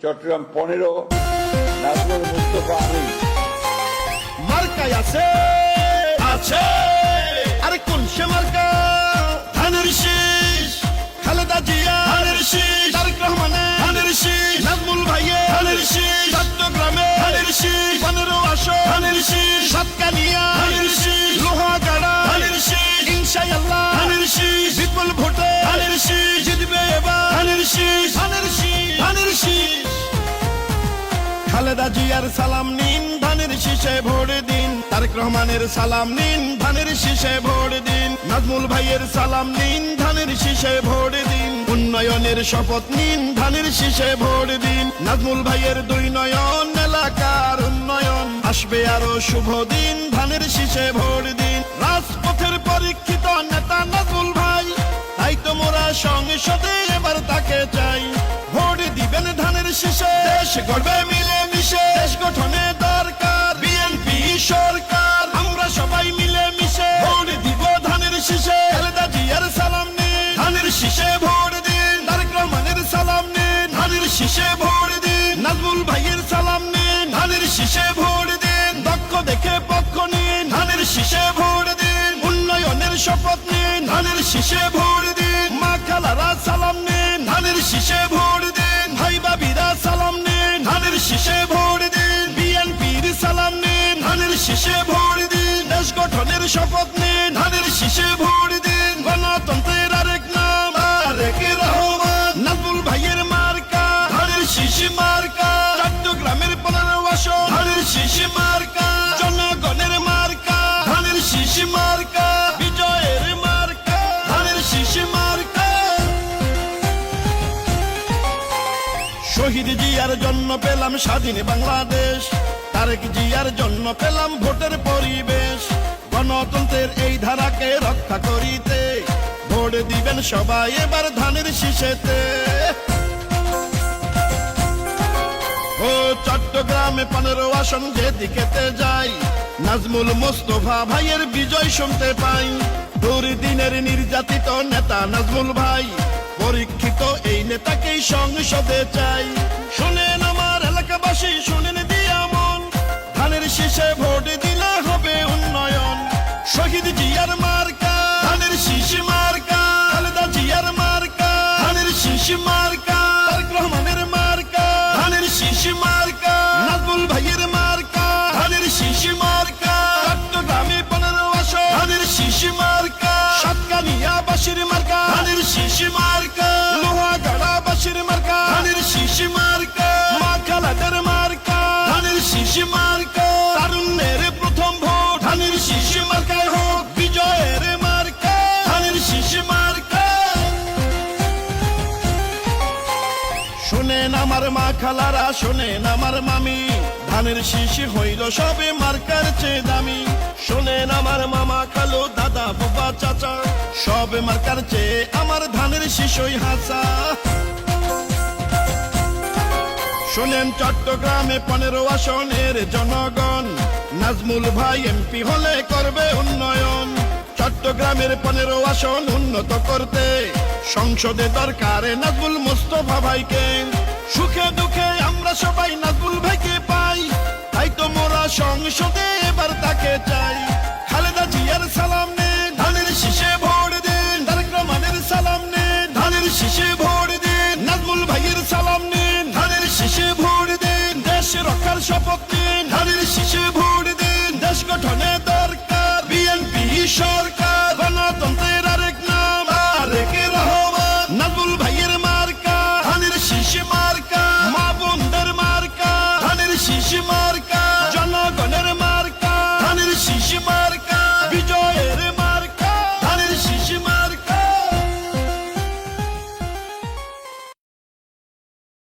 চট্টগ্রাম 15 নাজমুল মুস্তফা আমিন। মার্কায় আছে আছে আরে কোন সে মার্কা? ধানের শীষ, খালেদা জিয়া ধানের শীষ, তারেক রহমানের ধানের শীষ, নাজমুল ভাইয়ের ধানের শীষ, চট্টগ্রামে ধানের শীষ, 15 আসন ধানের শীষ, সাতকানিয়া ধানের শীষ, লোহাগাড়া ধানের শীষ, ইনশাআল্লাহ ধানের শীষ, বিপুল ভোটে ধানের শীষ, জিতবে এবার ধানের শীষ, ধানের শীষ, ধানের শীষ। খালেদা জিয়ার সালাম নিন, ধানের শীষে ভোট দিন। তারেক রহমানের সালাম নিন, ধানের শীষে ভোট দিন। নাজমুল ভাইয়ের সালাম নিন, ধানের শীষে ভোট দিন। উন্নয়নের শপথ নিন, ধানের শীষে ভোট দিন। নাজমুল ভাইয়ের 2 নয়ন, এলাকার উন্নয়ন আসবে আরো শুভ দিন, ধানের শীষে ভোট দিন। রাজপথের পরীক্ষিত নেতা নাজমুল ভাই, তাই তো মোরা সংসদে এবার তাকে চাই। ভোট দিবেন ধানের শীষে, দেশ গড়বে মিলে মিশে। দেশ গঠনে দরকার বিএনপি সরকার, আমরা সবাই মিলে মিশে ভোট দিব ধানের শীষে। খালেদা জিয়ার সালাম নিন, ধানের শীষে ভোট দিন। তারেক রহমানের সালাম নিন, ধানের শীষে ভোট দিন। নাজমুল ভাইয়ের সালাম নিন, ধানের শীষে ভোট দিন। দক্ষ দেখে পক্ষ নিন, ধানের শীষে ভোট দিন। উন্নয়নের শপথ নিন, ধানের শীষে ভোট দিন। মা খালারা সালাম নিন, ধানের শীষে ভোট দিন। ভাই বাবিরা সালাম নিন, ধানের শীষে ভোট দিন। বিএনপির সালাম নিন, ধানের শীষে ভোট দিন। দেশ গঠনের শপথ নিন, ধানের শীষে ভোট দিন। গণতন্ত্রের আরেক নাম তারেক রহমান, নাজমুল ভাইয়ের মার্কা ধানের শীষ মার্কা। চট্টগ্রামের 15 আসন ধানের শীষ মার্কা। জনগণের মার্কা ধানের শীষ মার্কা। বিজয়ের মার্কা ধানের শীষ মার্কা। শহীদ জিয়ার জন্য পেলাম স্বাধীন বাংলাদেশ, তারেক জিয়ার জন্য পেলাম ভোটের পরিবেশ। গণতন্ত্রের এই ধারাকে রক্ষা করিতে ভোট দিবেন সবাই এবার ধানের শীষেতে। ও চট্টগ্রামে 15 আসন যেদিকেতে যাই, নাজমুল মুস্তফা ভাইয়ের বিজয় শুনতে পাই। দুর্দিনের নির্যাতিত নেতা নাজমুল ভাই, পরীক্ষিত এই নেতাকেই সংসদে চাই। শোনেন আমার এলাকাবাসী, শোনেন দিয়া মন, ধানের শীষে ভোট দিলে হবে উন্নয়ন। শহীদ জিয়ার মার্কা ধানের শীষ মার্কা। খালেদা জিয়ার মার্কা ধানের শীষ মার্কা। তারেক রহমানের মার্কা ধানের শীষ মার্কা। নাজমুল ভাইয়ের মার্কা ধানের শীষ মার্কা। চট্টগ্রামে 15 আসন ধানের শীষ মার্কা। সাতকানিয়া বাসির মার্কা ধানের শীষ মার্কা। লোহাগাড়া বাসির মার্কা ধানের শীষ মার্কা। মা খালাদের মার্কা ধানের শীষ মার্কা। তারুণ্যের প্রথম ভোট ধানের শীষ মার্কায় হোক, বিজয়ের মার্কা ধানের শীষ মার্কা। শোনেন আমার মা খালারা, শোনেন আমার মামি, ধানের শীষ হইল সবে মার্কার চেয়ে দামি। শোনেন আমার মামা খালো দাদা বাবা চাচা, সবে মার্কার চেয়ে আমার ধানের শীষই হাসা। শোনেন চট্টগ্রামে 15 আসনের জনগণ, নাজমুল ভাই এমপি হলে করবে উন্নয়ন। চট্টগ্রামের 15 আসন উন্নত করতে সংসদে দরকার নাজমুল মুস্তফা ভাইকে। সুখে দুঃখে আমরা সবাই নাজমুল ভাইকে পাই, তাই তো মোরা সংসদে